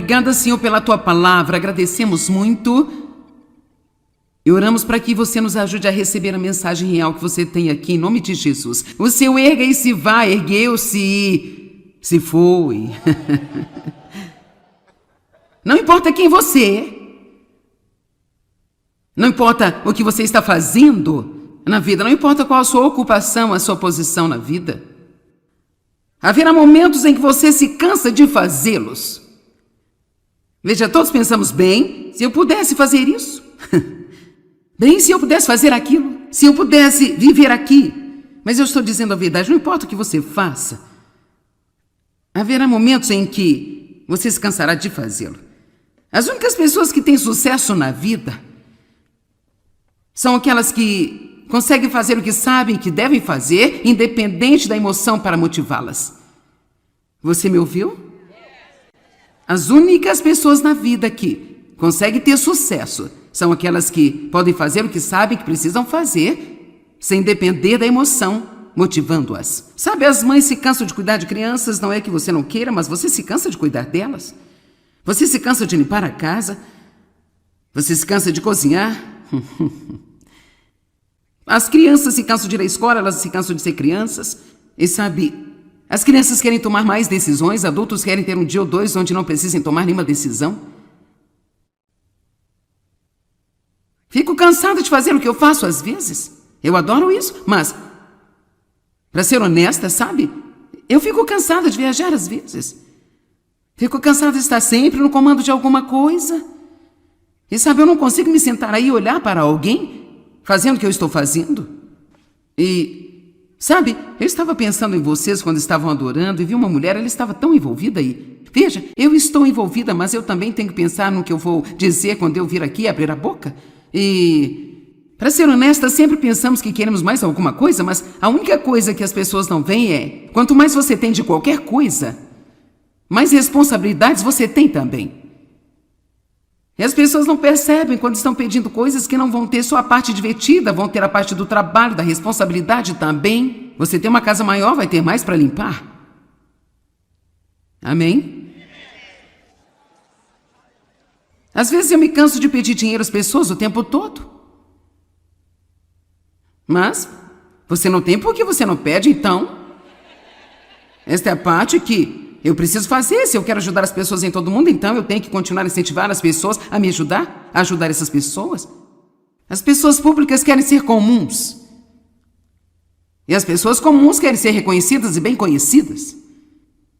Obrigada, Senhor, pela Tua palavra. Agradecemos muito. E oramos para que você nos ajude a receber a mensagem real que você tem aqui, em nome de Jesus. O seu erga e se vai, ergueu-se e se foi. Não importa quem você é. Não importa o que você está fazendo na vida. Não importa qual a sua ocupação, a sua posição na vida. Haverá momentos em que você se cansa de fazê-los. Veja, todos pensamos, bem, se eu pudesse fazer isso. Bem, se eu pudesse fazer aquilo, se eu pudesse viver aqui. Mas eu estou dizendo a verdade, não importa o que você faça. Haverá momentos em que você se cansará de fazê-lo. As únicas pessoas que têm sucesso na vida são aquelas que conseguem fazer o que sabem que devem fazer, independente da emoção para motivá-las. Você me ouviu? As únicas pessoas na vida que conseguem ter sucesso são aquelas que podem fazer o que sabem que precisam fazer, sem depender da emoção, motivando-as. Sabe, as mães se cansam de cuidar de crianças, não é que você não queira, mas você se cansa de cuidar delas. Você se cansa de limpar a casa. Você se cansa de cozinhar. As crianças se cansam de ir à escola, elas se cansam de ser crianças. E sabe, as crianças querem tomar mais decisões, adultos querem ter um dia ou dois onde não precisem tomar nenhuma decisão. Fico cansada de fazer o que eu faço às vezes. Eu adoro isso, mas, para ser honesta, sabe, eu fico cansada de viajar às vezes. Fico cansada de estar sempre no comando de alguma coisa. E sabe, eu não consigo me sentar aí e olhar para alguém fazendo o que eu estou fazendo. E, sabe, eu estava pensando em vocês quando estavam adorando e vi uma mulher, ela estava tão envolvida aí. Veja, eu estou envolvida, mas eu também tenho que pensar no que eu vou dizer quando eu vir aqui e abrir a boca. E, para ser honesta, sempre pensamos que queremos mais alguma coisa, mas a única coisa que as pessoas não veem é, quanto mais você tem de qualquer coisa, mais responsabilidades você tem também. E as pessoas não percebem quando estão pedindo coisas que não vão ter só a parte divertida, vão ter a parte do trabalho, da responsabilidade também. Você tem uma casa maior, vai ter mais para limpar. Amém? Às vezes eu me canso de pedir dinheiro às pessoas o tempo todo. Mas você não tem porque você não pede, então. Esta é a parte que eu preciso fazer. Se eu quero ajudar as pessoas em todo mundo, então eu tenho que continuar a incentivar as pessoas a me ajudar, a ajudar essas pessoas. As pessoas públicas querem ser comuns. E as pessoas comuns querem ser reconhecidas e bem conhecidas.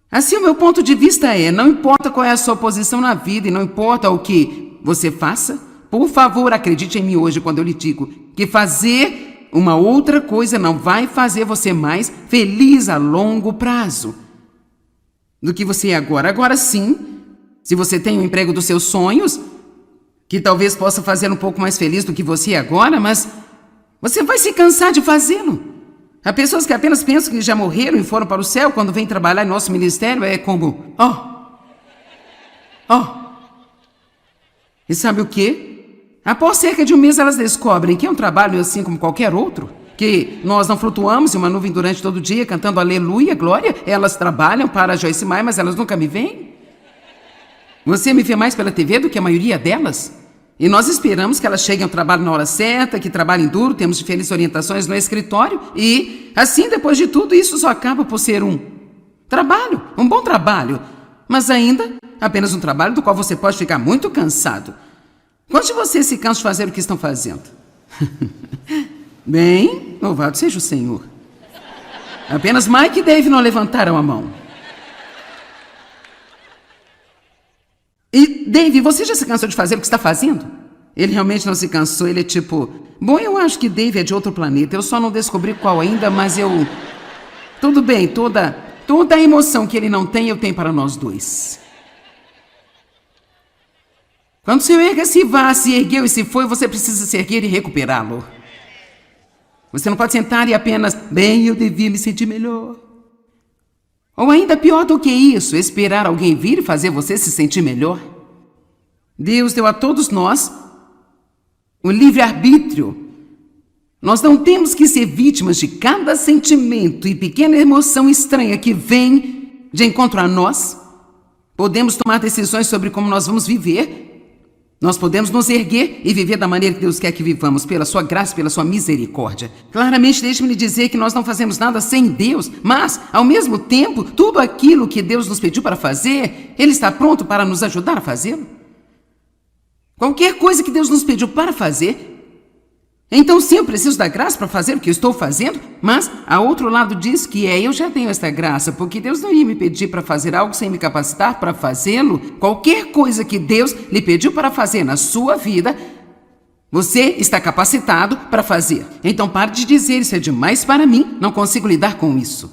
Assim, o meu ponto de vista é, não importa qual é a sua posição na vida e não importa o que você faça, por favor, acredite em mim hoje quando eu lhe digo que fazer uma outra coisa não vai fazer você mais feliz a longo prazo do que você é agora. Agora sim, se você tem o emprego dos seus sonhos, que talvez possa fazer um pouco mais feliz do que você é agora, mas você vai se cansar de fazê-lo. Há pessoas que apenas pensam que já morreram e foram para o céu quando vêm trabalhar em nosso ministério. É como, E sabe o quê? Após cerca de um mês elas descobrem que é um trabalho assim como qualquer outro. Que nós não flutuamos em uma nuvem durante todo o dia cantando aleluia, glória. Elas trabalham para a Joyce Meyer, mas elas nunca me veem. Você me vê mais pela TV do que a maioria delas. E nós esperamos que elas cheguem ao trabalho na hora certa, que trabalhem duro, temos diferentes orientações no escritório e, assim, depois de tudo, isso só acaba por ser um trabalho, um bom trabalho, mas ainda apenas um trabalho do qual você pode ficar muito cansado. Quantos de vocês se cansam de fazer o que estão fazendo? Bem, louvado seja o Senhor. Apenas Mike e Dave não levantaram a mão. E, Dave, você já se cansou de fazer o que está fazendo? Ele realmente não se cansou, ele é tipo... Bom, eu acho que Dave é de outro planeta, eu só não descobri qual ainda, mas eu... Tudo bem, toda a emoção que ele não tem, eu tenho para nós dois. Quando seu erga se vá, se ergueu e se foi, você precisa se erguer e recuperá-lo. Você não pode sentar e apenas... Bem, eu devia me sentir melhor. Ou ainda pior do que isso, esperar alguém vir e fazer você se sentir melhor. Deus deu a todos nós o livre-arbítrio. Nós não temos que ser vítimas de cada sentimento e pequena emoção estranha que vem de encontro a nós. Podemos tomar decisões sobre como nós vamos viver. Nós podemos nos erguer e viver da maneira que Deus quer que vivamos, pela sua graça, pela sua misericórdia. Claramente, deixe-me lhe dizer que nós não fazemos nada sem Deus, mas, ao mesmo tempo, tudo aquilo que Deus nos pediu para fazer, Ele está pronto para nos ajudar a fazê-lo. Qualquer coisa que Deus nos pediu para fazer, então sim, eu preciso da graça para fazer o que eu estou fazendo, mas, a outro lado diz que eu já tenho esta graça, porque Deus não ia me pedir para fazer algo sem me capacitar para fazê-lo. Qualquer coisa que Deus lhe pediu para fazer na sua vida, você está capacitado para fazer. Então pare de dizer, isso é demais para mim, não consigo lidar com isso.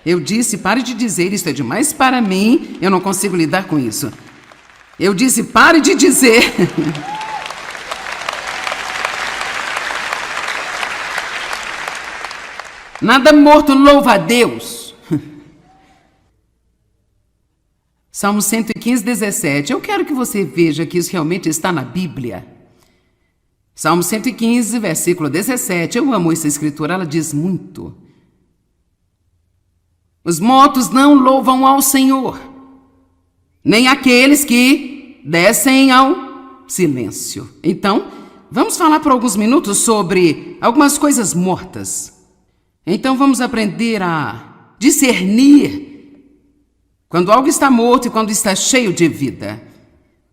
Eu disse, pare de dizer, isso é demais para mim, eu não consigo lidar com isso. Eu disse, pare de dizer... Nada morto louva a Deus. Salmo 115, 17. Eu quero que você veja que isso realmente está na Bíblia. Salmo 115, versículo 17. Eu amo essa escritura, ela diz muito. Os mortos não louvam ao Senhor, nem aqueles que descem ao silêncio. Então, vamos falar por alguns minutos sobre algumas coisas mortas. Então vamos aprender a discernir quando algo está morto e quando está cheio de vida.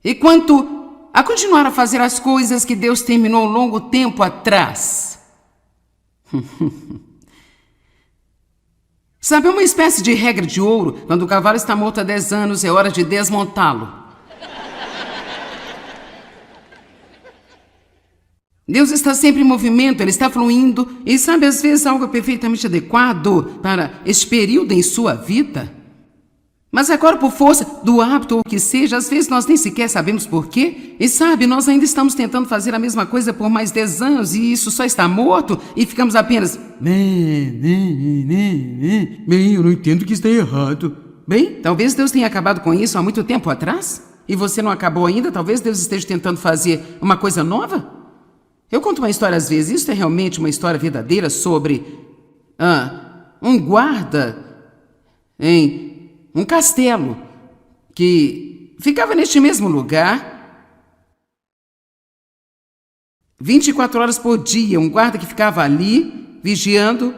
E quanto a continuar a fazer as coisas que Deus terminou longo tempo atrás. Sabe, uma espécie de regra de ouro, quando o cavalo está morto há 10 anos, é hora de desmontá-lo. Deus está sempre em movimento, Ele está fluindo, e sabe, às vezes algo é perfeitamente adequado para esse período em sua vida. Mas agora, por força do hábito ou o que seja, às vezes nós nem sequer sabemos por quê. E sabe, nós ainda estamos tentando fazer a mesma coisa por mais 10 anos, e isso só está morto, e ficamos apenas... Bem, eu não entendo que está errado. Bem, talvez Deus tenha acabado com isso há muito tempo atrás, e você não acabou ainda, talvez Deus esteja tentando fazer uma coisa nova. Eu conto uma história às vezes, isso é realmente uma história verdadeira sobre um guarda em um castelo que ficava neste mesmo lugar 24 horas por dia, um guarda que ficava ali vigiando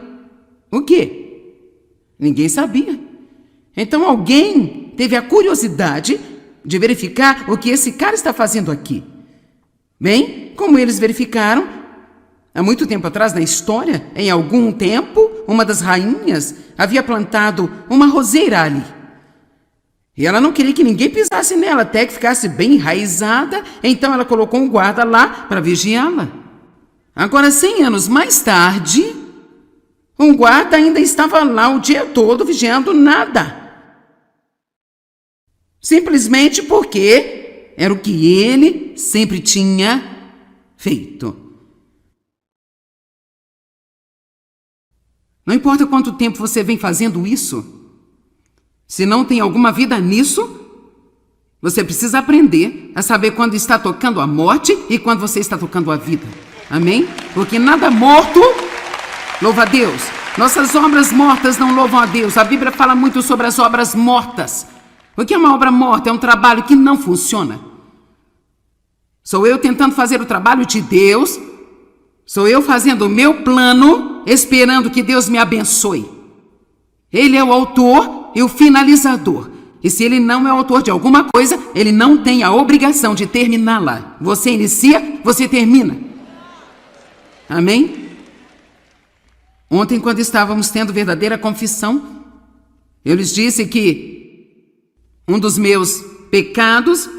o quê? Ninguém sabia. Então alguém teve a curiosidade de verificar o que esse cara está fazendo aqui. Bem, como eles verificaram, há muito tempo atrás na história, em algum tempo, uma das rainhas havia plantado uma roseira ali. E ela não queria que ninguém pisasse nela, até que ficasse bem enraizada, então ela colocou um guarda lá para vigiá-la. Agora, 100 anos mais tarde, um guarda ainda estava lá o dia todo vigiando nada. Simplesmente porque era o que ele sempre tinha feito. Não importa quanto tempo você vem fazendo isso, se não tem alguma vida nisso, você precisa aprender a saber quando está tocando a morte e quando você está tocando a vida. Amém? Porque nada morto louva a Deus. Nossas obras mortas não louvam a Deus. A Bíblia fala muito sobre as obras mortas. O que é uma obra morta? É um trabalho que não funciona. Sou eu tentando fazer o trabalho de Deus, sou eu fazendo o meu plano, esperando que Deus me abençoe. Ele é o autor e o finalizador. E se ele não é o autor de alguma coisa, ele não tem a obrigação de terminá-la. Você inicia, você termina. Amém? Ontem, quando estávamos tendo verdadeira confissão, eu lhes disse que um dos meus pecados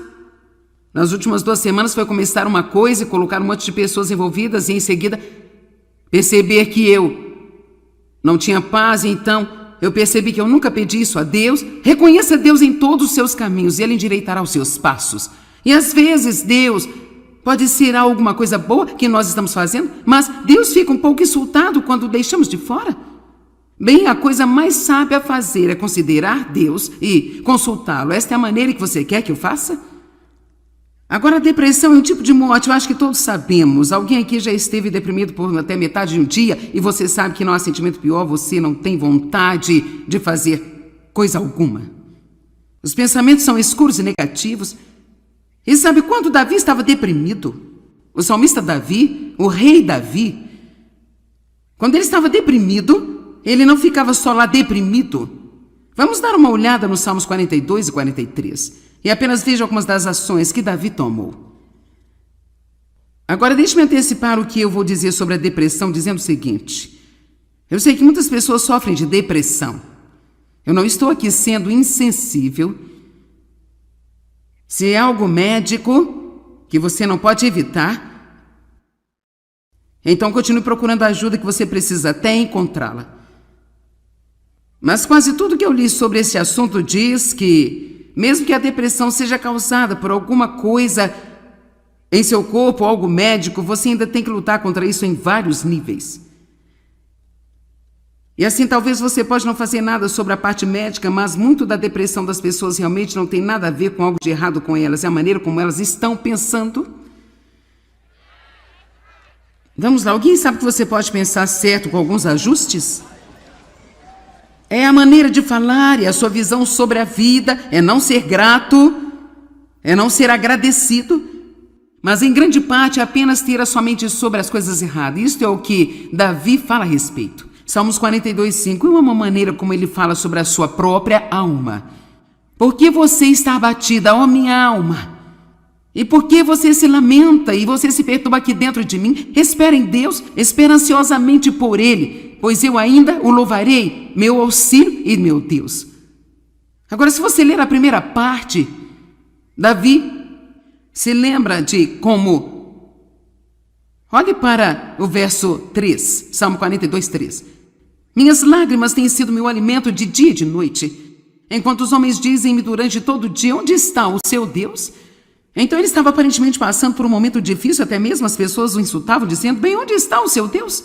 nas últimas 2 semanas foi começar uma coisa e colocar um monte de pessoas envolvidas e em seguida perceber que eu não tinha paz. E então eu percebi que eu nunca pedi isso a Deus. Reconheça Deus em todos os seus caminhos e Ele endireitará os seus passos. E às vezes Deus pode ser alguma coisa boa que nós estamos fazendo, mas Deus fica um pouco insultado quando o deixamos de fora. Bem, a coisa mais sábia a fazer é considerar Deus e consultá-lo. Esta é a maneira que você quer que eu faça? Agora, a depressão é um tipo de morte, eu acho que todos sabemos. Alguém aqui já esteve deprimido por até metade de um dia e você sabe que não há sentimento pior, você não tem vontade de fazer coisa alguma. Os pensamentos são escuros e negativos. E sabe quando Davi estava deprimido? O salmista Davi, o rei Davi, quando ele estava deprimido, ele não ficava só lá deprimido. Vamos dar uma olhada nos Salmos 42 e 43 e apenas veja algumas das ações que Davi tomou. Agora deixe-me antecipar o que eu vou dizer sobre a depressão, dizendo o seguinte: eu sei que muitas pessoas sofrem de depressão. Eu não estou aqui sendo insensível. Se é algo médico que você não pode evitar, então continue procurando a ajuda que você precisa até encontrá-la. Mas quase tudo que eu li sobre esse assunto diz que, mesmo que a depressão seja causada por alguma coisa em seu corpo, algo médico, você ainda tem que lutar contra isso em vários níveis. E assim, talvez você pode não fazer nada sobre a parte médica, mas muito da depressão das pessoas realmente não tem nada a ver com algo de errado com elas, é a maneira como elas estão pensando. Vamos lá, alguém sabe que você pode pensar certo com alguns ajustes? É a maneira de falar, é a sua visão sobre a vida, é não ser grato, é não ser agradecido, mas em grande parte é apenas ter a sua mente sobre as coisas erradas. Isto é o que Davi fala a respeito. Salmos 42:5 é uma maneira como ele fala sobre a sua própria alma. Por que você está abatida, ó minha alma? E por que você se lamenta e você se perturba aqui dentro de mim? Espera em Deus, espera ansiosamente por Ele, pois eu ainda o louvarei, meu auxílio e meu Deus. Agora, se você ler a primeira parte, Davi se lembra de como... Olhe para o verso 3, Salmo 42:3. Minhas lágrimas têm sido meu alimento de dia e de noite, enquanto os homens dizem-me durante todo o dia, onde está o seu Deus? Então ele estava aparentemente passando por um momento difícil, até mesmo as pessoas o insultavam, dizendo, bem, onde está o seu Deus?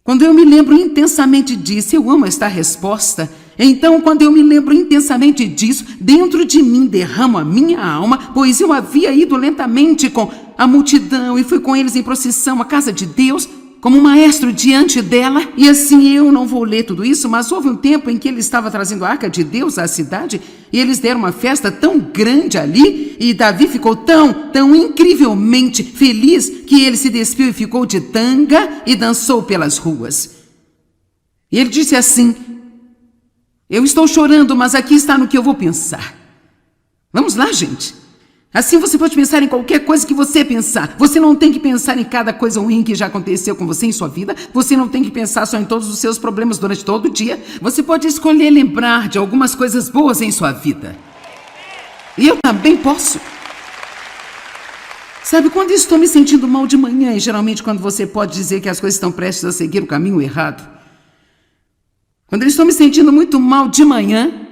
Quando eu me lembro intensamente disso, eu amo esta resposta. Então, quando eu me lembro intensamente disso, dentro de mim derramo a minha alma, pois eu havia ido lentamente com a multidão e fui com eles em procissão à casa de Deus, como um maestro diante dela. E assim eu não vou ler tudo isso, mas houve um tempo em que ele estava trazendo a arca de Deus à cidade e eles deram uma festa tão grande ali e Davi ficou tão incrivelmente feliz que ele se despiu e ficou de tanga e dançou pelas ruas. E ele disse assim, eu estou chorando, mas aqui está no que eu vou pensar. Vamos lá, gente. Assim você pode pensar em qualquer coisa que você pensar. Você não tem que pensar em cada coisa ruim que já aconteceu com você em sua vida. Você não tem que pensar só em todos os seus problemas durante todo o dia. Você pode escolher lembrar de algumas coisas boas em sua vida. E eu também posso. Sabe, quando estou me sentindo mal de manhã, e geralmente quando você pode dizer que as coisas estão prestes a seguir o caminho errado. Quando eu estou me sentindo muito mal de manhã,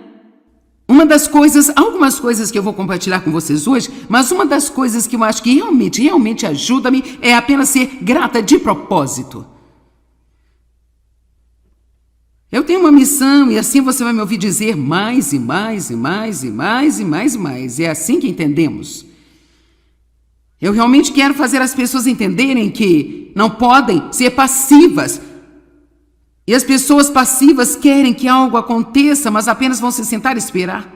algumas coisas que eu vou compartilhar com vocês hoje, mas uma das coisas que eu acho que realmente ajuda-me é apenas ser grata de propósito. Eu tenho uma missão e assim você vai me ouvir dizer mais e mais e mais e mais e mais e mais. É assim que entendemos. Eu realmente quero fazer as pessoas entenderem que não podem ser passivas. E as pessoas passivas querem que algo aconteça, mas apenas vão se sentar e esperar.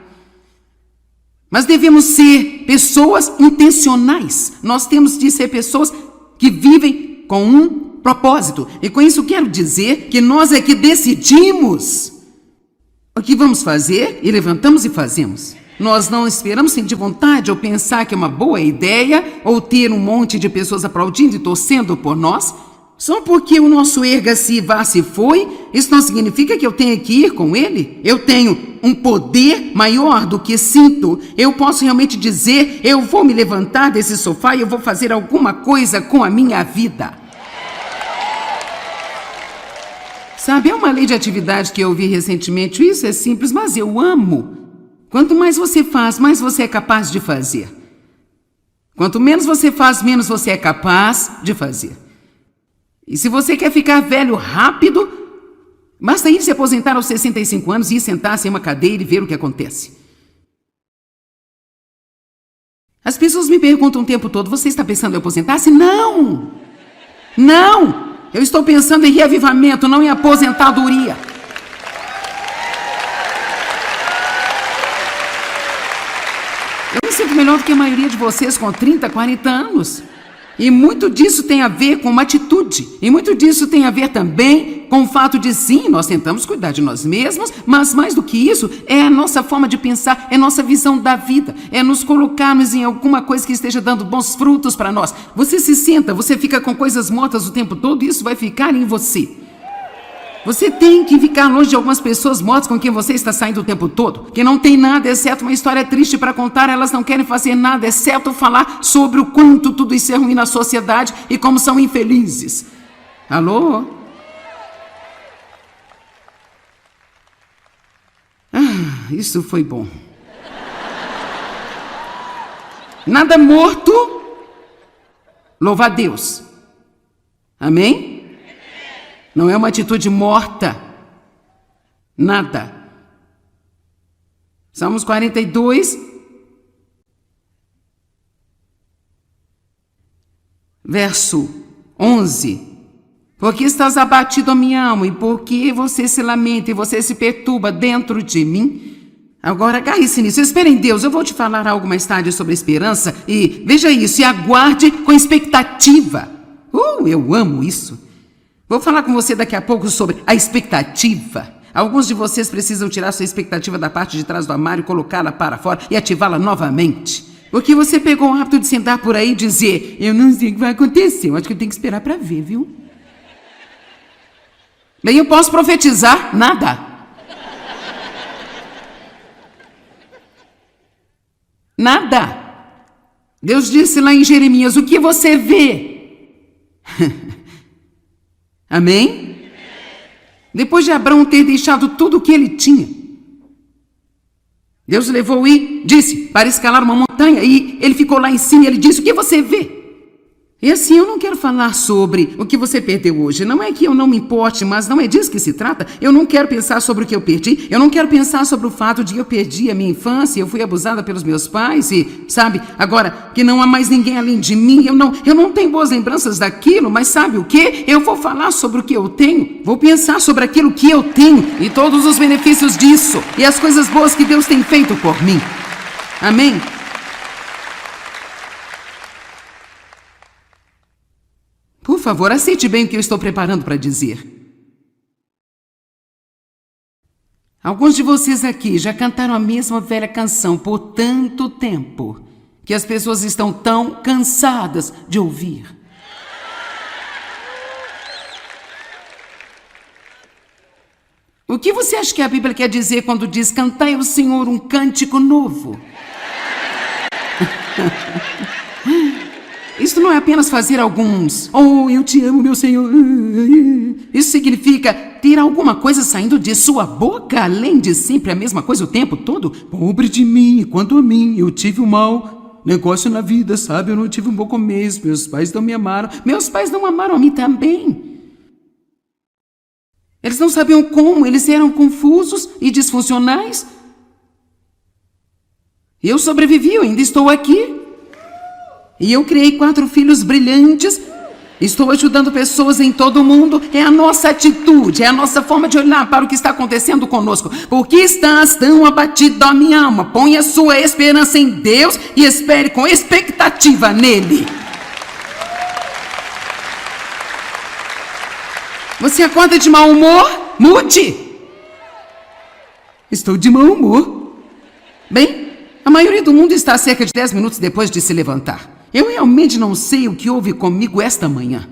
Mas devemos ser pessoas intencionais. Nós temos de ser pessoas que vivem com um propósito. E com isso quero dizer que nós é que decidimos o que vamos fazer e levantamos e fazemos. Nós não esperamos sentir vontade ou pensar que é uma boa ideia ou ter um monte de pessoas aplaudindo e torcendo por nós. Só porque o nosso erga-se e vá-se foi, isso não significa que eu tenha que ir com ele. Eu tenho um poder maior do que sinto. Eu posso realmente dizer, eu vou me levantar desse sofá e eu vou fazer alguma coisa com a minha vida. Sabe, é uma lei de atividade que eu vi recentemente. Isso é simples, mas eu amo. Quanto mais você faz, mais você é capaz de fazer. Quanto menos você faz, menos você é capaz de fazer. E se você quer ficar velho rápido, basta ir se aposentar aos 65 anos e ir sentar-se em uma cadeira e ver o que acontece. As pessoas me perguntam o tempo todo, você está pensando em aposentar-se? Não! Não! Eu estou pensando em reavivamento, não em aposentadoria. melhor do que a maioria de vocês com 30, 40 anos. E muito disso tem a ver com uma atitude. E muito disso tem a ver também com o fato de, sim, nós tentamos cuidar de nós mesmos, mas mais do que isso, é a nossa forma de pensar, é a nossa visão da vida, é nos colocarmos em alguma coisa que esteja dando bons frutos para nós. Você se senta, você fica com coisas mortas o tempo todo e isso vai ficar em você. Você tem que ficar longe de algumas pessoas mortas com quem você está saindo o tempo todo, que não tem nada, exceto uma história triste para contar, elas não querem fazer nada, exceto falar sobre o quanto tudo isso é ruim na sociedade e como são infelizes. Alô? Isso foi bom. Nada morto, louva a Deus. Amém? Não é uma atitude morta. Nada. Salmos 42, verso 11. Porque estás abatido, a minha alma, e porque você se lamenta e você se perturba dentro de mim? Agora agarre-se nisso. Espere em Deus. Eu vou te falar algo mais tarde sobre esperança. E veja isso. E aguarde com expectativa. Eu amo isso. Vou falar com você daqui a pouco sobre a expectativa. Alguns de vocês precisam tirar sua expectativa da parte de trás do armário, colocá-la para fora e ativá-la novamente. Porque você pegou o hábito de sentar por aí e dizer: eu não sei o que vai acontecer, eu acho que eu tenho que esperar para ver, viu? Bem, eu posso profetizar nada. Nada. Deus disse lá em Jeremias: o que você vê? Amém? Depois de Abraão ter deixado tudo o que ele tinha, Deus levou e disse para escalar uma montanha, e ele ficou lá em cima e ele disse: o que você vê? E assim, eu não quero falar sobre o que você perdeu hoje. Não é que eu não me importe, mas não é disso que se trata. Eu não quero pensar sobre o que eu perdi. Eu não quero pensar sobre o fato de que eu perdi a minha infância, eu fui abusada pelos meus pais e, sabe, agora que não há mais ninguém além de mim, eu não tenho boas lembranças daquilo, mas sabe o quê? Eu vou falar sobre o que eu tenho. Vou pensar sobre aquilo que eu tenho e todos os benefícios disso e as coisas boas que Deus tem feito por mim. Amém? Por favor, aceite bem o que eu estou preparando para dizer. Alguns de vocês aqui já cantaram a mesma velha canção por tanto tempo que as pessoas estão tão cansadas de ouvir. O que você acha que a Bíblia quer dizer quando diz: cantai ao Senhor um cântico novo? Isso não é apenas fazer alguns eu te amo, meu Senhor. Isso significa ter alguma coisa saindo de sua boca, além de sempre a mesma coisa o tempo todo. Pobre de mim, quanto a mim, eu tive um mau negócio na vida, sabe? Eu não tive um bom começo, meus pais não me amaram. Meus pais não amaram a mim também. Eles não sabiam como, eles eram confusos e disfuncionais. Eu sobrevivi, eu ainda estou aqui. E eu criei 4 filhos brilhantes. Estou ajudando pessoas em todo o mundo. É a nossa atitude, é a nossa forma de olhar para o que está acontecendo conosco. Por que estás tão abatido, ó minha alma? Põe a sua esperança em Deus e espere com expectativa nele. Você acorda de mau humor? Mude! Estou de mau humor. Bem, a maioria do mundo está cerca de 10 minutos depois de se levantar. Eu realmente não sei o que houve comigo esta manhã.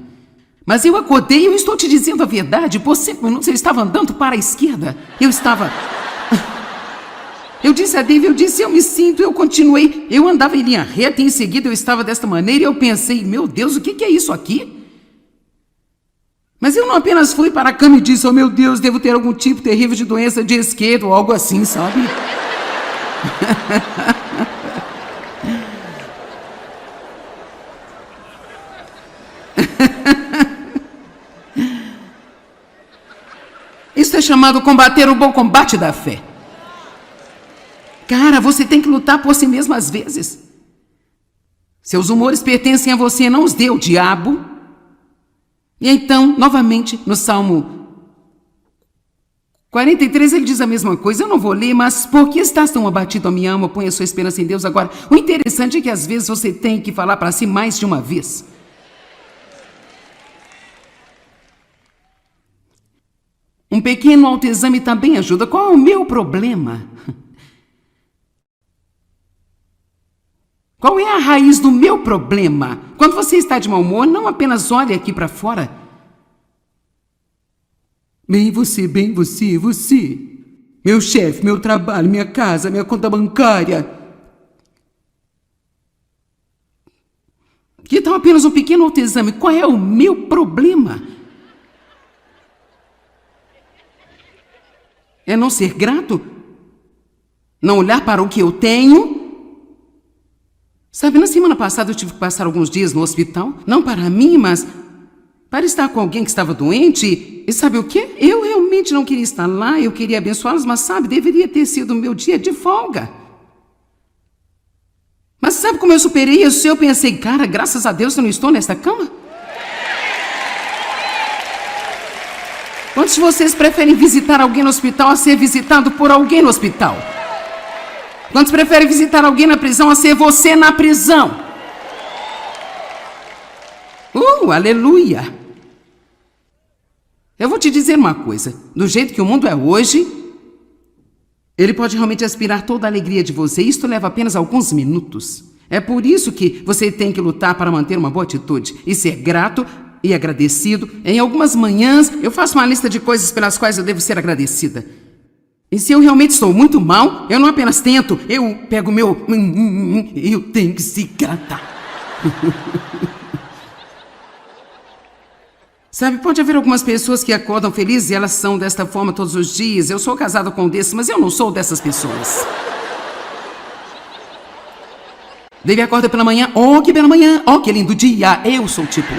Mas eu acordei e eu estou te dizendo a verdade. Por 5 minutos eu estava andando para a esquerda. Eu disse a Dave, eu me sinto, eu continuei. Eu andava em linha reta e em seguida eu estava desta maneira e eu pensei: meu Deus, o que é isso aqui? Mas eu não apenas fui para a cama e disse: oh meu Deus, devo ter algum tipo terrível de doença de esquerda ou algo assim, sabe? Isso é chamado combater o bom combate da fé. Cara, você tem que lutar por si mesmo às vezes. Seus humores pertencem a você, não os deu o diabo. E então, novamente, no Salmo 43 ele diz a mesma coisa, eu não vou ler, mas por que estás tão abatido, a minha alma? Põe a sua esperança em Deus. Agora, o interessante é que às vezes você tem que falar para si mais de uma vez. Um pequeno autoexame também ajuda. Qual é o meu problema? Qual é a raiz do meu problema? Quando você está de mau humor, não apenas olhe aqui para fora. Bem você, você. Meu chefe, meu trabalho, minha casa, minha conta bancária. Que tal apenas um pequeno autoexame? Qual é o meu problema? É não ser grato? Não olhar para o que eu tenho? Sabe, na semana passada eu tive que passar alguns dias no hospital. Não para mim, mas para estar com alguém que estava doente. E sabe o quê? Eu realmente não queria estar lá, eu queria abençoá-los, mas sabe, deveria ter sido o meu dia de folga. Mas sabe como eu superei isso? Eu pensei, cara, graças a Deus eu não estou nesta cama. Quantos de vocês preferem visitar alguém no hospital a ser visitado por alguém no hospital? Quantos preferem visitar alguém na prisão a ser você na prisão? Aleluia! Eu vou te dizer uma coisa. Do jeito que o mundo é hoje, ele pode realmente aspirar toda a alegria de você. Isto leva apenas alguns minutos. É por isso que você tem que lutar para manter uma boa atitude e ser grato e agradecido. Em algumas manhãs, eu faço uma lista de coisas pelas quais eu devo ser agradecida. E se eu realmente estou muito mal, eu não apenas tento, eu pego o meu... eu tenho que se gratar. Sabe, pode haver algumas pessoas que acordam felizes e elas são desta forma todos os dias. Eu sou casado com um desses, mas eu não sou dessas pessoas. Dele acorda pela manhã, que bela manhã, que lindo dia. Eu sou tipo...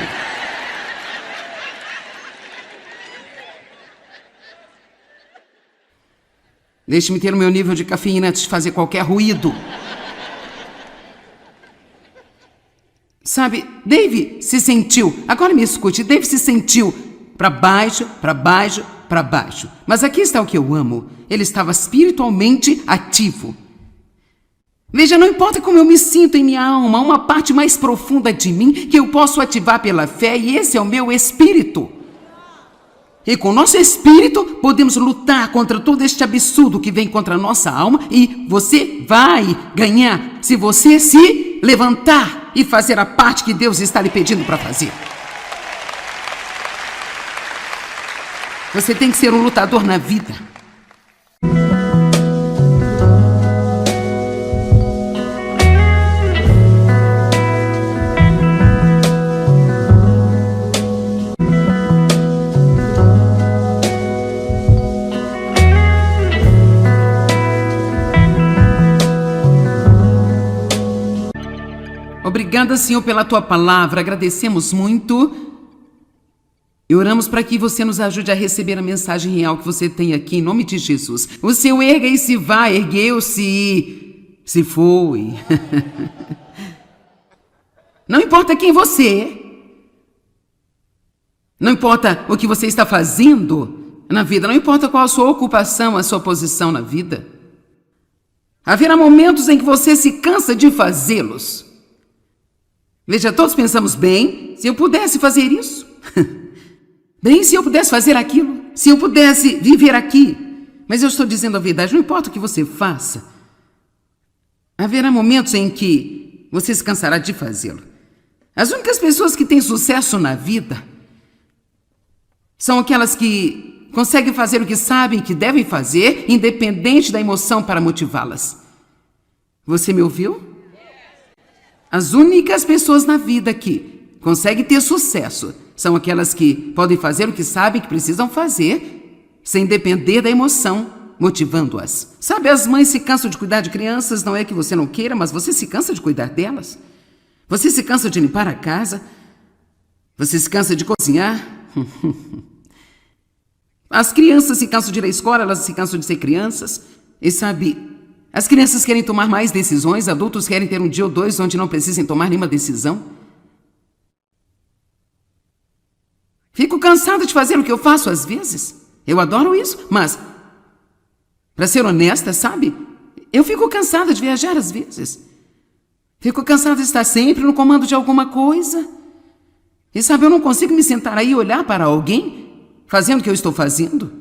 Deixe-me ter o meu nível de cafeína antes de fazer qualquer ruído. Sabe, Dave se sentiu, agora me escute, Dave se sentiu para baixo, para baixo, para baixo. Mas aqui está o que eu amo, ele estava espiritualmente ativo. Veja, não importa como eu me sinto em minha alma, há uma parte mais profunda de mim que eu posso ativar pela fé e esse é o meu espírito. E com o nosso espírito podemos lutar contra todo este absurdo que vem contra a nossa alma e você vai ganhar se você se levantar e fazer a parte que Deus está lhe pedindo para fazer. Você tem que ser um lutador na vida. Obrigada, Senhor, pela Tua palavra. Agradecemos muito e oramos para que você nos ajude a receber a mensagem real que você tem aqui, em nome de Jesus. O Seu erga e se vai, ergueu-se e se foi. Não importa quem você é. Não importa o que você está fazendo na vida. Não importa qual a sua ocupação, a sua posição na vida. Haverá momentos em que você se cansa de fazê-los. Veja, todos pensamos, bem, se eu pudesse fazer isso, bem, se eu pudesse fazer aquilo, se eu pudesse viver aqui. Mas eu estou dizendo a verdade, não importa o que você faça, haverá momentos em que você se cansará de fazê-lo. As únicas pessoas que têm sucesso na vida são aquelas que conseguem fazer o que sabem que devem fazer, independente da emoção para motivá-las. Você me ouviu? As únicas pessoas na vida que conseguem ter sucesso são aquelas que podem fazer o que sabem que precisam fazer, sem depender da emoção, motivando-as. Sabe, as mães se cansam de cuidar de crianças, não é que você não queira, mas você se cansa de cuidar delas. Você se cansa de limpar a casa. Você se cansa de cozinhar. As crianças se cansam de ir à escola, elas se cansam de ser crianças. E sabe... As crianças querem tomar mais decisões, adultos querem ter um dia ou dois onde não precisem tomar nenhuma decisão. Fico cansada de fazer o que eu faço às vezes. Eu adoro isso, mas Para ser honesta, sabe? Eu fico cansada de viajar às vezes. Fico cansada de estar sempre no comando de alguma coisa. E sabe, eu não consigo me sentar aí e olhar para alguém fazendo o que eu estou fazendo.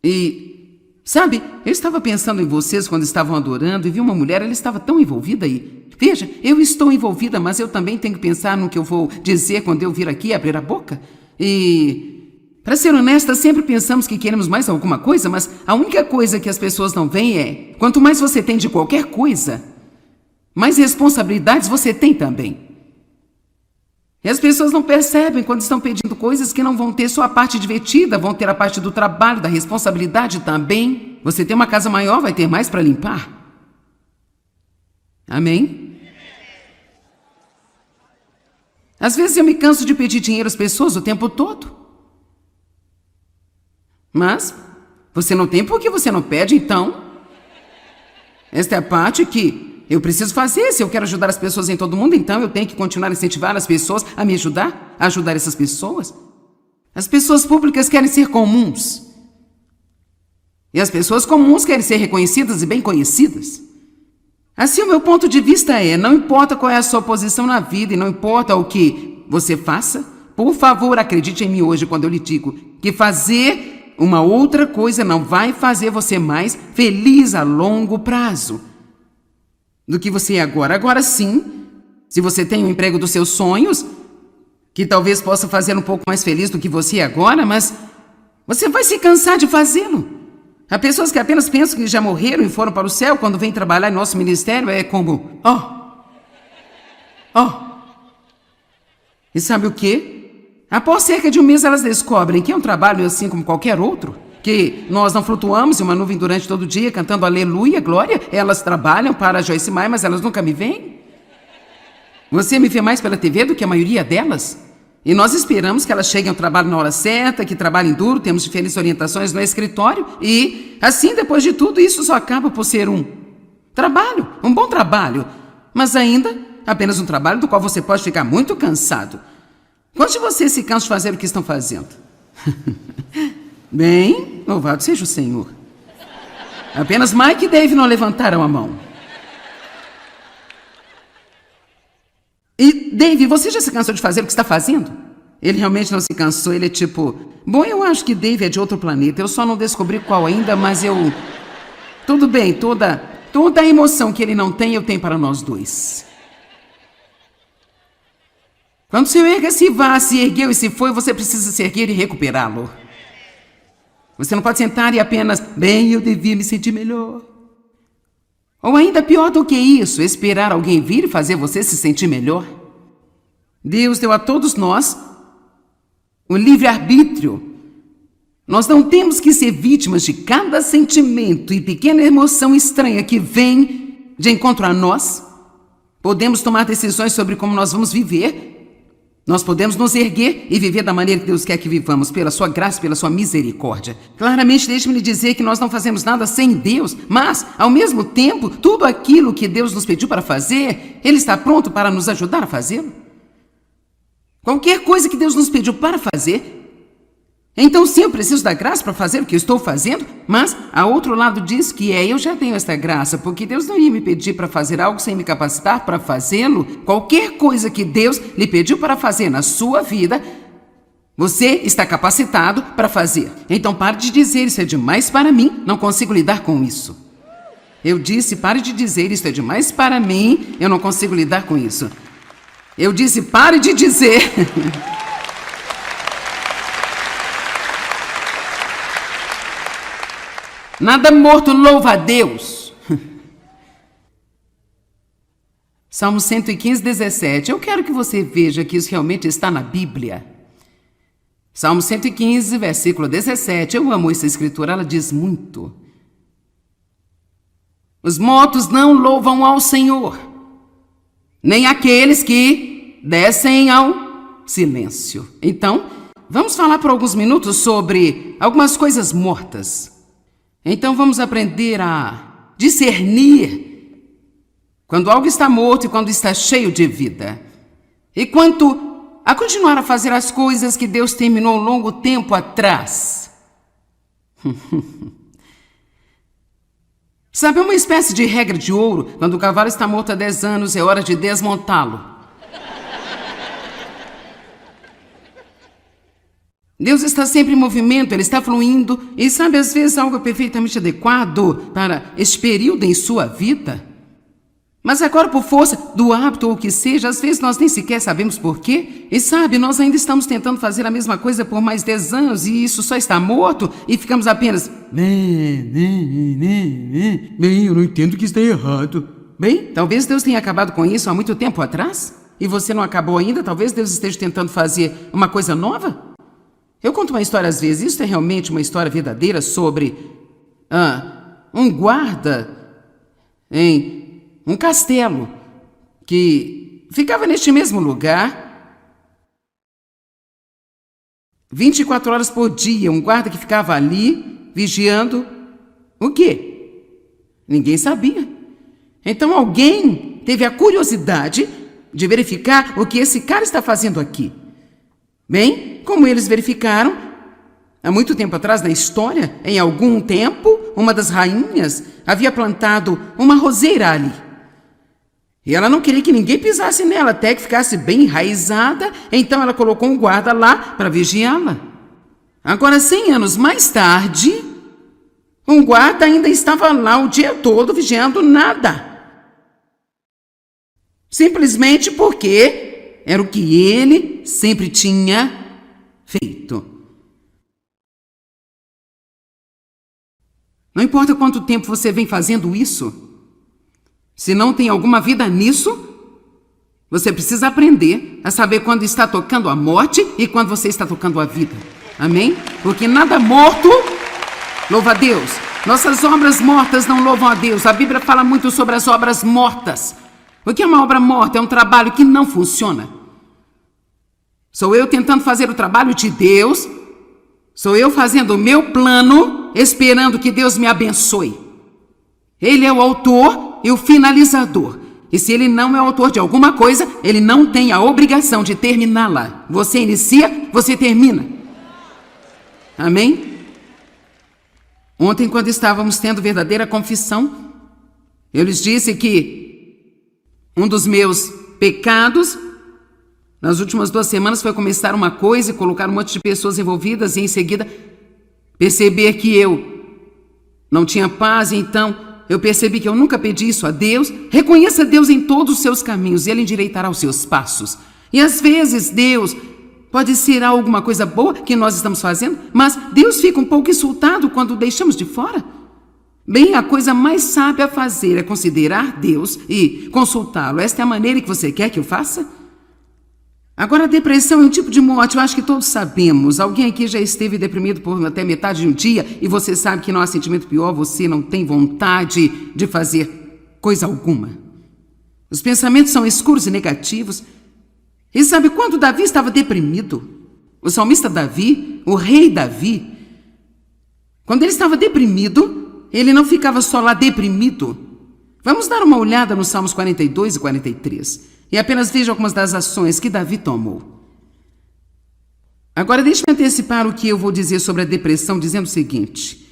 E, sabe, eu estava pensando em vocês quando estavam adorando e vi uma mulher, ela estava tão envolvida aí. Veja, eu estou envolvida, mas eu também tenho que pensar no que eu vou dizer quando eu vir aqui abrir a boca. E, para ser honesta, sempre pensamos que queremos mais alguma coisa, mas a única coisa que as pessoas não veem é: quanto mais você tem de qualquer coisa, mais responsabilidades você tem também. E as pessoas não percebem quando estão pedindo coisas que não vão ter só a parte divertida, vão ter a parte do trabalho, da responsabilidade também. Você tem uma casa maior, vai ter mais para limpar. Amém? Às vezes eu me canso de pedir dinheiro às pessoas o tempo todo. Mas você não tem porque você não pede, então. Esta é a parte que eu preciso fazer. Se eu quero ajudar as pessoas em todo mundo, então eu tenho que continuar a incentivar as pessoas a me ajudar, a ajudar essas pessoas. As pessoas públicas querem ser comuns. E as pessoas comuns querem ser reconhecidas e bem conhecidas. Assim, o meu ponto de vista é: não importa qual é a sua posição na vida e não importa o que você faça, por favor, acredite em mim hoje quando eu lhe digo que fazer uma outra coisa não vai fazer você mais feliz a longo prazo do que você é agora. Agora sim, se você tem o emprego dos seus sonhos, que talvez possa fazer um pouco mais feliz do que você é agora, mas você vai se cansar de fazê-lo. Há pessoas que apenas pensam que já morreram e foram para o céu. Quando vêm trabalhar em nosso ministério, é como: E sabe o quê? Após cerca de um mês, elas descobrem que é um trabalho assim como qualquer outro, que nós não flutuamos em uma nuvem durante todo o dia, cantando aleluia, glória. Elas trabalham para a Joyce Meyer, mas elas nunca me veem. Você me vê mais pela TV do que a maioria delas. E nós esperamos que elas cheguem ao trabalho na hora certa, que trabalhem duro, temos diferentes orientações no escritório. E, assim, depois de tudo, isso só acaba por ser um trabalho, um bom trabalho. Mas ainda, apenas um trabalho do qual você pode ficar muito cansado. Quantos de vocês se cansam de fazer o que estão fazendo? Bem, louvado seja o Senhor. Apenas Mike e Dave não levantaram a mão. E, Dave, você já se cansou de fazer o que está fazendo? Ele realmente não se cansou, ele é tipo: bom, eu acho que Dave é de outro planeta, eu só não descobri qual ainda, mas eu... Tudo bem, toda a emoção que ele não tem, eu tenho para nós dois. Quando seu erga se vá, se ergueu e se foi, você precisa se erguer e recuperá-lo. Você não pode sentar e apenas: bem, eu devia me sentir melhor. Ou ainda pior do que isso, esperar alguém vir e fazer você se sentir melhor. Deus deu a todos nós o livre-arbítrio. Nós não temos que ser vítimas de cada sentimento e pequena emoção estranha que vem de encontro a nós. Podemos tomar decisões sobre como nós vamos viver. Nós podemos nos erguer e viver da maneira que Deus quer que vivamos, pela sua graça, pela sua misericórdia. Claramente, deixe-me lhe dizer que nós não fazemos nada sem Deus, mas, ao mesmo tempo, tudo aquilo que Deus nos pediu para fazer, Ele está pronto para nos ajudar a fazê-lo. Qualquer coisa que Deus nos pediu para fazer, então sim, eu preciso da graça para fazer o que eu estou fazendo, mas, ao outro lado disso, que eu já tenho esta graça, porque Deus não ia me pedir para fazer algo sem me capacitar para fazê-lo. Qualquer coisa que Deus lhe pediu para fazer na sua vida, você está capacitado para fazer. Então pare de dizer: isso é demais para mim, não consigo lidar com isso. Eu disse: pare de dizer: isso é demais para mim, eu não consigo lidar com isso. Eu disse: pare de dizer... Nada morto louva a Deus. Salmo 115, 17. Eu quero que você veja que isso realmente está na Bíblia. Salmo 115, versículo 17. Eu amo essa escritura, ela diz muito. Os mortos não louvam ao Senhor, nem aqueles que descem ao silêncio. Então, vamos falar por alguns minutos sobre algumas coisas mortas. Então vamos aprender a discernir quando algo está morto e quando está cheio de vida. E quanto a continuar a fazer as coisas que Deus terminou longo tempo atrás. Sabe, é uma espécie de regra de ouro. Quando o cavalo está morto há 10 anos, é hora de desmontá-lo. Deus está sempre em movimento, Ele está fluindo. E sabe, às vezes algo é perfeitamente adequado para este período em sua vida. Mas agora, por força do hábito ou o que seja, às vezes nós nem sequer sabemos por quê. E sabe, nós ainda estamos tentando fazer a mesma coisa por mais 10 anos e isso só está morto e ficamos apenas... Bem, eu não entendo que está errado. Bem, talvez Deus tenha acabado com isso há muito tempo atrás. E você não acabou ainda, talvez Deus esteja tentando fazer uma coisa nova. Eu conto uma história às vezes, isso é realmente uma história verdadeira sobre um guarda em um castelo que ficava neste mesmo lugar 24 horas por dia, um guarda que ficava ali vigiando o quê? Ninguém sabia. Então alguém teve a curiosidade de verificar o que esse cara está fazendo aqui. Bem, como eles verificaram, há muito tempo atrás na história, em algum tempo, uma das rainhas havia plantado uma roseira ali. E ela não queria que ninguém pisasse nela, até que ficasse bem enraizada, então ela colocou um guarda lá para vigiá-la. Agora, 100 anos mais tarde, um guarda ainda estava lá o dia todo vigiando nada. Simplesmente porque era o que ele sempre tinha feito. Não importa quanto tempo você vem fazendo isso, se não tem alguma vida nisso, você precisa aprender a saber quando está tocando a morte e quando você está tocando a vida. Amém? Porque nada morto louva a Deus. Nossas obras mortas não louvam a Deus. A Bíblia fala muito sobre as obras mortas. O que é uma obra morta? É um trabalho que não funciona. Sou eu tentando fazer o trabalho de Deus. Sou eu fazendo o meu plano, esperando que Deus me abençoe. Ele é o autor e o finalizador. E se ele não é autor de alguma coisa, ele não tem a obrigação de terminá-la. Você inicia, você termina. Amém? Ontem, quando estávamos tendo verdadeira confissão, eu lhes disse que um dos meus pecados nas últimas 2 semanas foi começar uma coisa e colocar um monte de pessoas envolvidas e em seguida perceber que eu não tinha paz. E então eu percebi que eu nunca pedi isso a Deus. Reconheça Deus em todos os seus caminhos e Ele endireitará os seus passos. E às vezes Deus pode ser alguma coisa boa que nós estamos fazendo, mas Deus fica um pouco insultado quando o deixamos de fora. Bem, a coisa mais sábia a fazer é considerar Deus e consultá-lo. Esta é a maneira que você quer que eu faça? Agora, a depressão é um tipo de morte, eu acho que todos sabemos. Alguém aqui já esteve deprimido por até metade de um dia e você sabe que não há sentimento pior, você não tem vontade de fazer coisa alguma. Os pensamentos são escuros e negativos. E sabe quando Davi estava deprimido? O salmista Davi, o rei Davi, quando ele estava deprimido, ele não ficava só lá deprimido. Vamos dar uma olhada nos Salmos 42 e 43. E apenas veja algumas das ações que Davi tomou. Agora deixe-me antecipar o que eu vou dizer sobre a depressão, dizendo o seguinte.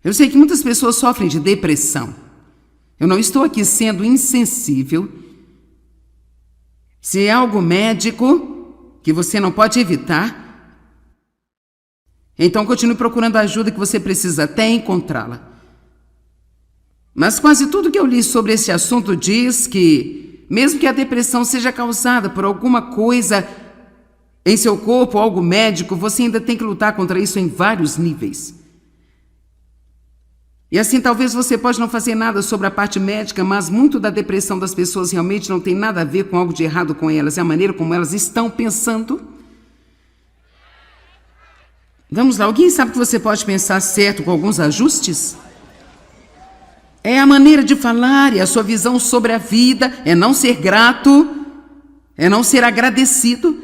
Eu sei que muitas pessoas sofrem de depressão. Eu não estou aqui sendo insensível. Se é algo médico que você não pode evitar, então continue procurando a ajuda que você precisa até encontrá-la. Mas quase tudo que eu li sobre esse assunto diz que mesmo que a depressão seja causada por alguma coisa em seu corpo, algo médico, você ainda tem que lutar contra isso em vários níveis. E assim, talvez você pode não fazer nada sobre a parte médica, mas muito da depressão das pessoas realmente não tem nada a ver com algo de errado com elas. É a maneira como elas estão pensando. Vamos lá, alguém sabe que você pode pensar certo com alguns ajustes? É a maneira de falar e a sua visão sobre a vida, é não ser grato, é não ser agradecido,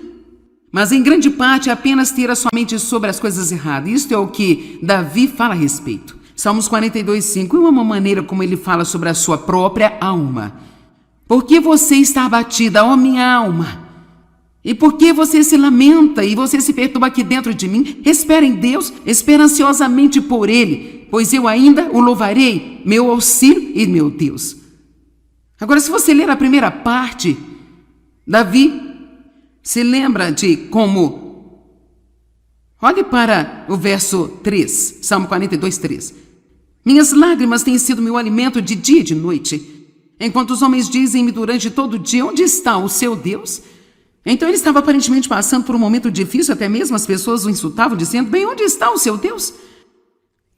mas em grande parte é apenas ter a sua mente sobre as coisas erradas. Isto é o que Davi fala a respeito. Salmos 42:5 é uma maneira como ele fala sobre a sua própria alma. Por que você está abatida, ó minha alma? E por que você se lamenta e você se perturba aqui dentro de mim? Espera em Deus, espera ansiosamente por Ele, pois eu ainda o louvarei, meu auxílio e meu Deus. Agora, se você ler a primeira parte, Davi se lembra de como... Olhe para o verso 3, Salmo 42, 3. Minhas lágrimas têm sido meu alimento de dia e de noite, enquanto os homens dizem-me durante todo o dia, onde está o seu Deus? Então ele estava aparentemente passando por um momento difícil, até mesmo as pessoas o insultavam, dizendo, bem, onde está o seu Deus?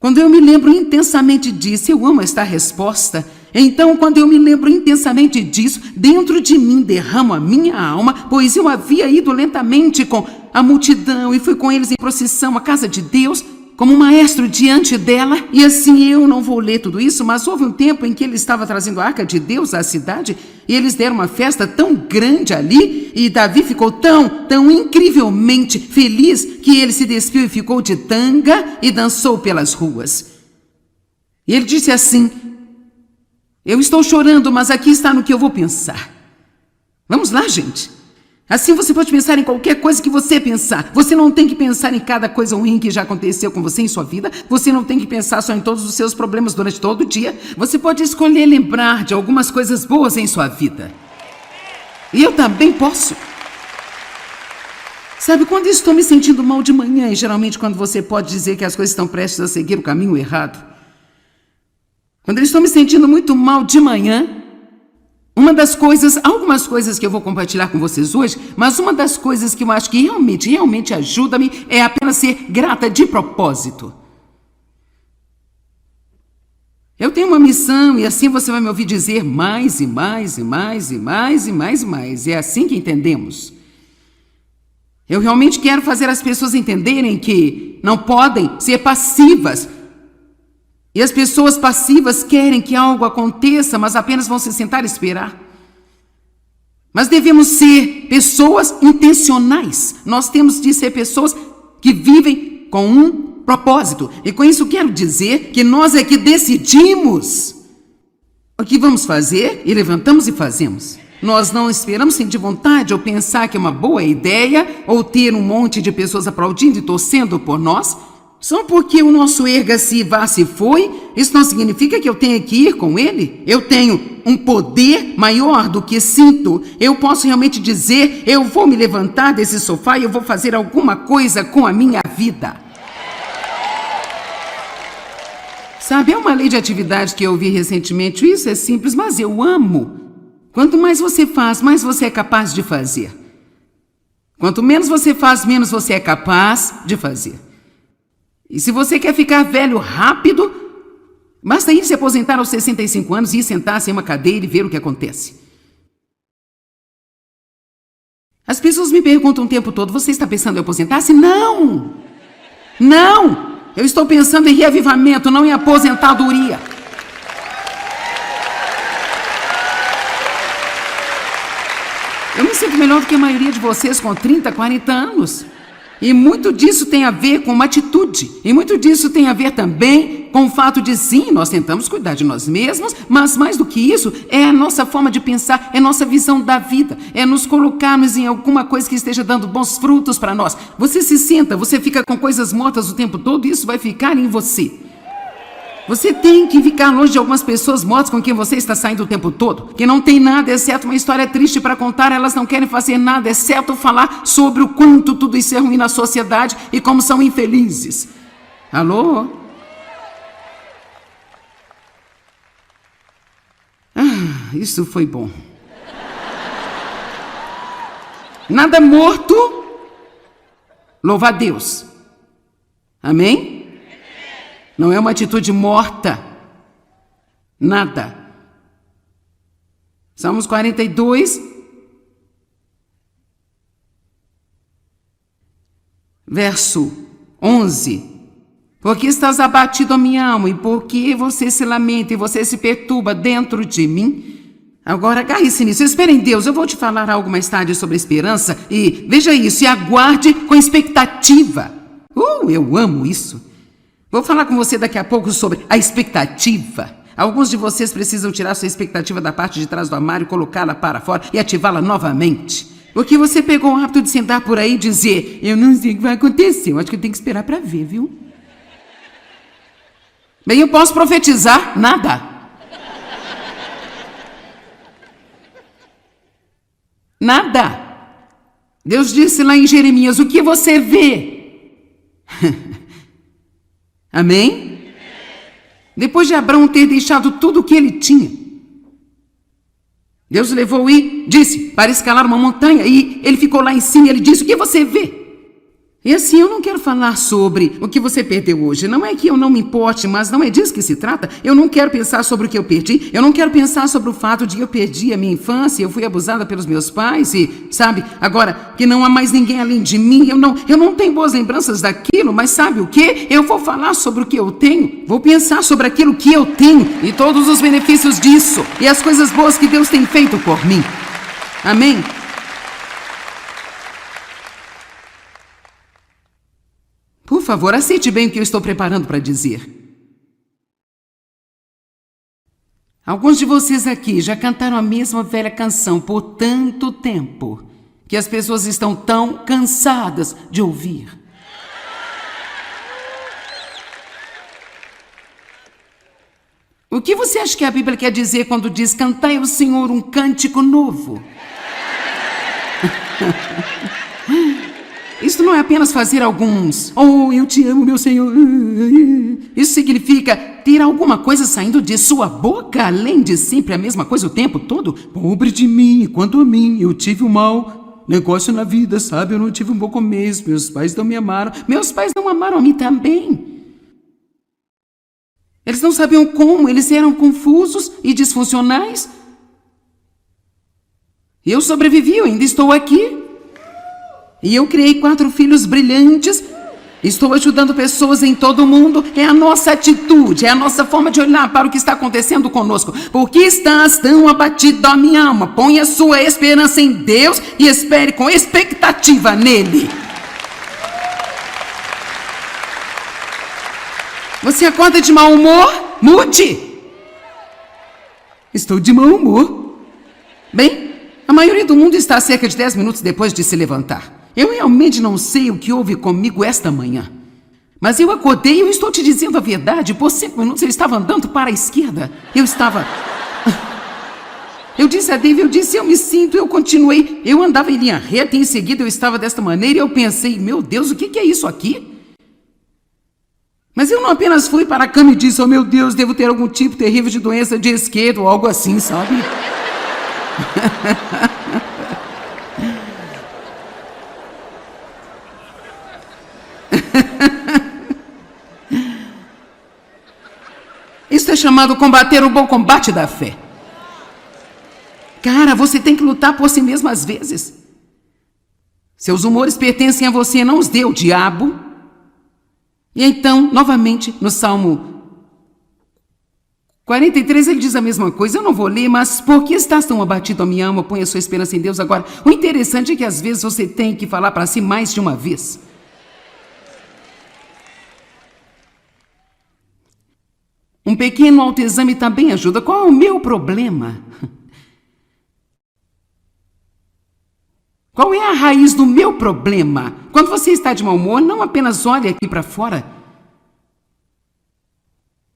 Quando eu me lembro intensamente disso, eu amo esta resposta. Então, quando eu me lembro intensamente disso, dentro de mim derramo a minha alma, pois eu havia ido lentamente com a multidão e fui com eles em procissão à casa de Deus, como um maestro diante dela, e assim eu não vou ler tudo isso, mas houve um tempo em que ele estava trazendo a arca de Deus à cidade, e eles deram uma festa tão grande ali, e Davi ficou tão incrivelmente feliz, que ele se despiu e ficou de tanga e dançou pelas ruas. E ele disse assim, eu estou chorando, mas aqui está no que eu vou pensar. Vamos lá, gente. Assim você pode pensar em qualquer coisa que você pensar. Você não tem que pensar em cada coisa ruim que já aconteceu com você em sua vida. Você não tem que pensar só em todos os seus problemas durante todo o dia. Você pode escolher lembrar de algumas coisas boas em sua vida. E eu também posso. Sabe, quando estou me sentindo mal de manhã, e geralmente quando você pode dizer que as coisas estão prestes a seguir o caminho errado. Quando eu estou me sentindo muito mal de manhã, algumas coisas que eu vou compartilhar com vocês hoje, mas uma das coisas que eu acho que realmente ajuda-me é apenas ser grata de propósito. Eu tenho uma missão e assim você vai me ouvir dizer mais e mais e mais e mais e mais e mais. É assim que entendemos. Eu realmente quero fazer as pessoas entenderem que não podem ser passivas. E as pessoas passivas querem que algo aconteça, mas apenas vão se sentar e esperar. Mas devemos ser pessoas intencionais. Nós temos de ser pessoas que vivem com um propósito. E com isso quero dizer que nós é que decidimos o que vamos fazer e levantamos e fazemos. Nós não esperamos sentir vontade ou pensar que é uma boa ideia ou ter um monte de pessoas aplaudindo e torcendo por nós. Só porque o nosso erga-se, vá-se foi, isso não significa que eu tenha que ir com ele. Eu tenho um poder maior do que sinto. Eu posso realmente dizer, eu vou me levantar desse sofá e eu vou fazer alguma coisa com a minha vida. Sabe, é uma lei de atividade que eu ouvi recentemente. Isso é simples, mas eu amo. Quanto mais você faz, mais você é capaz de fazer. Quanto menos você faz, menos você é capaz de fazer. E se você quer ficar velho rápido, basta ir se aposentar aos 65 anos e ir sentar-se em uma cadeira e ver o que acontece. As pessoas me perguntam o tempo todo, você está pensando em aposentar-se? Não! Não! Eu estou pensando em reavivamento, não em aposentadoria. Eu me sinto melhor do que a maioria de vocês com 30, 40 anos. E muito disso tem a ver com uma atitude. E muito disso tem a ver também com o fato de, sim, nós tentamos cuidar de nós mesmos, mas mais do que isso, é a nossa forma de pensar, é a nossa visão da vida, é nos colocarmos em alguma coisa que esteja dando bons frutos para nós. Você se senta, você fica com coisas mortas o tempo todo, e isso vai ficar em você. Você tem que ficar longe de algumas pessoas mortas com quem você está saindo o tempo todo, que não tem nada, exceto uma história triste para contar. Elas não querem fazer nada, exceto falar sobre o quanto tudo isso é ruim na sociedade e como são infelizes. Alô? Isso foi bom. Nada morto, louva a Deus. Amém? Não é uma atitude morta. Nada. Salmos 42, verso 11. Porque estás abatido a minha alma, e porque você se lamenta e você se perturba dentro de mim. Agora agarre-se nisso, espere em Deus. Eu vou te falar algo mais tarde sobre esperança. E veja isso, e aguarde com expectativa. Eu amo isso. Vou falar com você daqui a pouco sobre a expectativa. Alguns de vocês precisam tirar sua expectativa da parte de trás do armário, colocá-la para fora e ativá-la novamente. Porque você pegou o hábito de sentar por aí e dizer: eu não sei o que vai acontecer, eu acho que eu tenho que esperar para ver, viu? Bem, eu posso profetizar nada. Nada. Deus disse lá em Jeremias: o que você vê? Amém? Depois de Abraão ter deixado tudo o que ele tinha, Deus levou e disse para escalar uma montanha, e ele ficou lá em cima e ele disse: o que você vê? E assim, eu não quero falar sobre o que você perdeu hoje. Não é que eu não me importe, mas não é disso que se trata. Eu não quero pensar sobre o que eu perdi. Eu não quero pensar sobre o fato de que eu perdi a minha infância, eu fui abusada pelos meus pais e, sabe, agora que não há mais ninguém além de mim, eu não tenho boas lembranças daquilo, mas sabe o que? Eu vou falar sobre o que eu tenho, vou pensar sobre aquilo que eu tenho e todos os benefícios disso e as coisas boas que Deus tem feito por mim. Amém? Por favor, aceite bem o que eu estou preparando para dizer. Alguns de vocês aqui já cantaram a mesma velha canção por tanto tempo que as pessoas estão tão cansadas de ouvir. O que você acha que a Bíblia quer dizer quando diz: cantai ao Senhor um cântico novo? Isso não é apenas fazer alguns: oh, eu te amo, meu Senhor. Isso significa ter alguma coisa saindo de sua boca, além de sempre a mesma coisa o tempo todo. Pobre de mim, quanto a mim, eu tive um mau negócio na vida, sabe? Eu não tive um bom começo, meus pais não me amaram. Meus pais não amaram a mim também. Eles não sabiam como, eles eram confusos e disfuncionais. Eu sobrevivi, eu ainda estou aqui. E eu criei 4 filhos brilhantes. Estou ajudando pessoas em todo o mundo. É a nossa atitude, é a nossa forma de olhar para o que está acontecendo conosco. Por que estás tão abatido, ó minha alma? Ponha sua esperança em Deus e espere com expectativa nele. Você acorda de mau humor? Mude! Estou de mau humor. Bem, a maioria do mundo está a cerca de 10 minutos depois de se levantar. Eu realmente não sei o que houve comigo esta manhã. Mas eu acordei e eu estou te dizendo a verdade. Por 5 minutos eu estava andando para a esquerda. Eu disse a Dave, eu me sinto, eu continuei. Eu andava em linha reta e em seguida eu estava desta maneira e eu pensei: meu Deus, o que é isso aqui? Mas eu não apenas fui para a cama e disse: oh meu Deus, devo ter algum tipo terrível de doença de esquerda ou algo assim, sabe? Isso é chamado combater o bom combate da fé. Cara, você tem que lutar por si mesmo às vezes. Seus humores pertencem a você, não os dê o diabo. E então, novamente, no Salmo 43, ele diz a mesma coisa. Eu não vou ler, mas por que estás tão abatido, a minha alma? Põe a sua esperança em Deus. Agora, o interessante é que às vezes você tem que falar para si mais de uma vez. Um pequeno autoexame também ajuda. Qual é o meu problema? Qual é a raiz do meu problema? Quando você está de mau humor, não apenas olhe aqui para fora.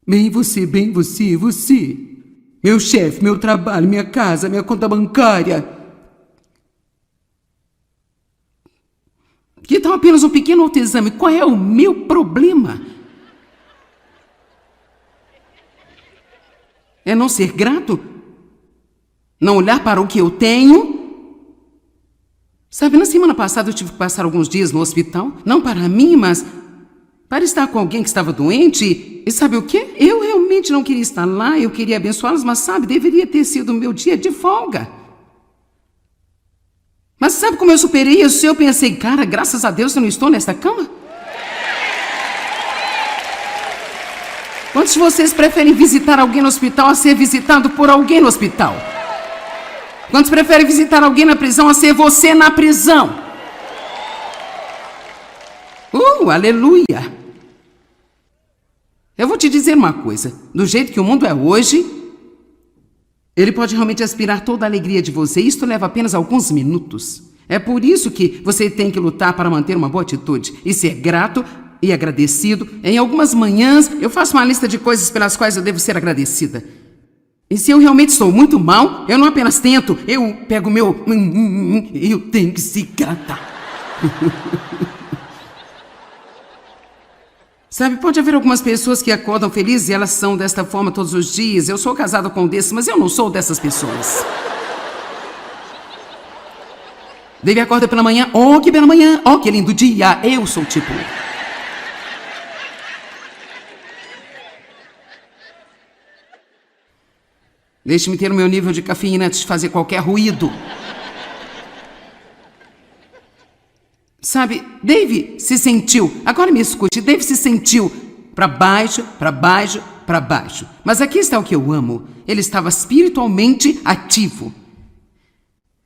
Bem você. Meu chefe, meu trabalho, minha casa, minha conta bancária. Que tal apenas um pequeno autoexame? Qual é o meu problema? É não ser grato? Não olhar para o que eu tenho? Sabe, na semana passada eu tive que passar alguns dias no hospital. Não para mim, mas para estar com alguém que estava doente. E sabe o quê? Eu realmente não queria estar lá, eu queria abençoá-los, mas sabe, deveria ter sido o meu dia de folga. Mas sabe como eu superei isso? Eu pensei: cara, graças a Deus eu não estou nesta cama. Quantos de vocês preferem visitar alguém no hospital a ser visitado por alguém no hospital? Quantos preferem visitar alguém na prisão a ser você na prisão? Aleluia! Eu vou te dizer uma coisa. Do jeito que o mundo é hoje, ele pode realmente aspirar toda a alegria de você. Isto leva apenas alguns minutos. É por isso que você tem que lutar para manter uma boa atitude e ser grato e agradecido. Em algumas manhãs, eu faço uma lista de coisas pelas quais eu devo ser agradecida. E se eu realmente estou muito mal, eu não apenas tento, eu pego o meu... eu tenho que se gratar. Sabe, pode haver algumas pessoas que acordam felizes e elas são desta forma todos os dias. Eu sou casado com um desses, mas eu não sou dessas pessoas. Dave acorda pela manhã, oh, que bela manhã, oh, que lindo dia. Eu sou tipo... Deixe-me ter o meu nível de cafeína antes de fazer qualquer ruído. Sabe, Dave se sentiu, agora me escute, Dave se sentiu para baixo, para baixo, para baixo. Mas aqui está o que eu amo, ele estava espiritualmente ativo.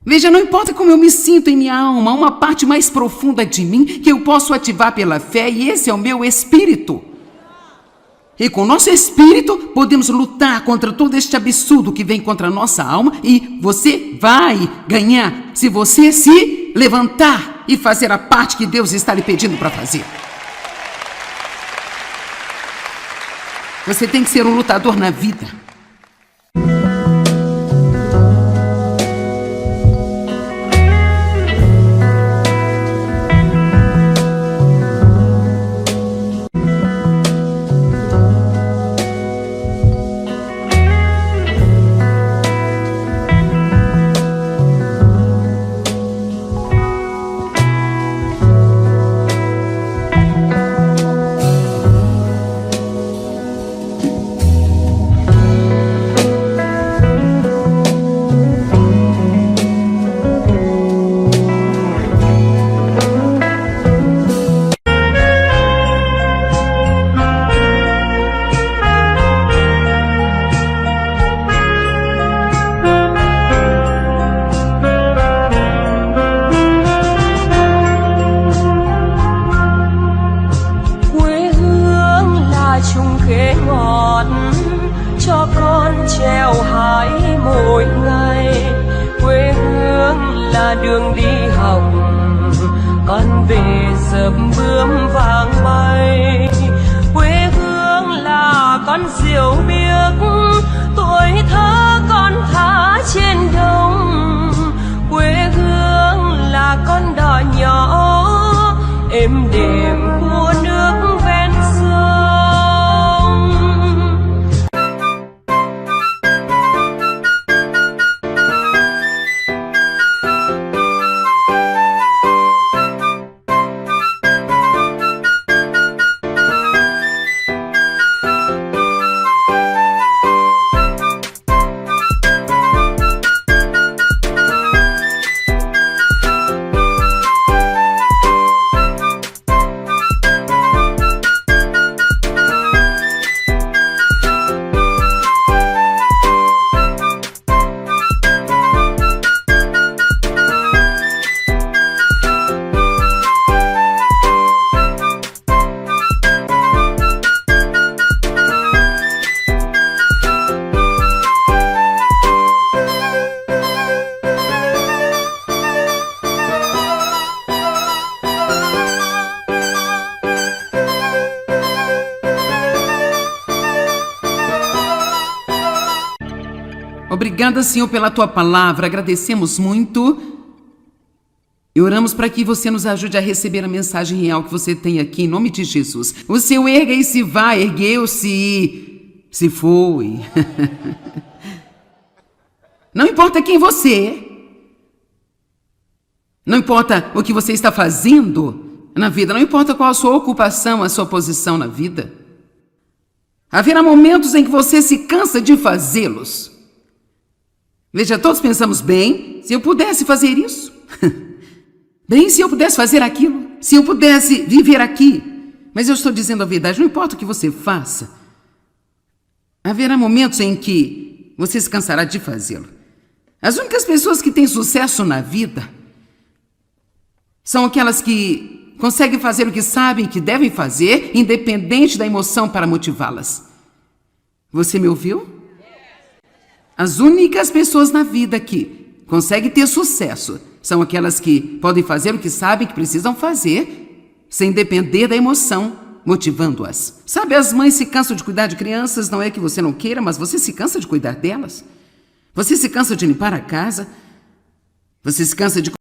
Veja, não importa como eu me sinto em minha alma, há uma parte mais profunda de mim que eu posso ativar pela fé e esse é o meu espírito. E com o nosso espírito podemos lutar contra todo este absurdo que vem contra a nossa alma e você vai ganhar se você se levantar e fazer a parte que Deus está lhe pedindo para fazer. Você tem que ser um lutador na vida. Đường đi học con về dập bướm vàng bay, quê hương là con diều biếc, tuổi thơ con thả trên đồng, quê hương là con đò nhỏ êm đềm của nước ven sông. Obrigada, Senhor, pela Tua palavra. Agradecemos muito e oramos para que você nos ajude a receber a mensagem real que você tem aqui, em nome de Jesus. O seu erga e se vai, ergueu-se e se foi. Não importa quem você é. Não importa o que você está fazendo na vida. Não importa qual a sua ocupação, a sua posição na vida. Haverá momentos em que você se cansa de fazê-los. Veja, todos pensamos, bem, se eu pudesse fazer isso, bem, se eu pudesse fazer aquilo, se eu pudesse viver aqui. Mas eu estou dizendo a verdade, não importa o que você faça, haverá momentos em que você se cansará de fazê-lo. As únicas pessoas que têm sucesso na vida são aquelas que conseguem fazer o que sabem que devem fazer, independente da emoção para motivá-las. Você me ouviu? As únicas pessoas na vida que consegue ter sucesso são aquelas que podem fazer o que sabem que precisam fazer, sem depender da emoção, motivando-as. Sabe, as mães se cansam de cuidar de crianças, não é que você não queira, mas você se cansa de cuidar delas. Você se cansa de limpar a casa. Você se cansa de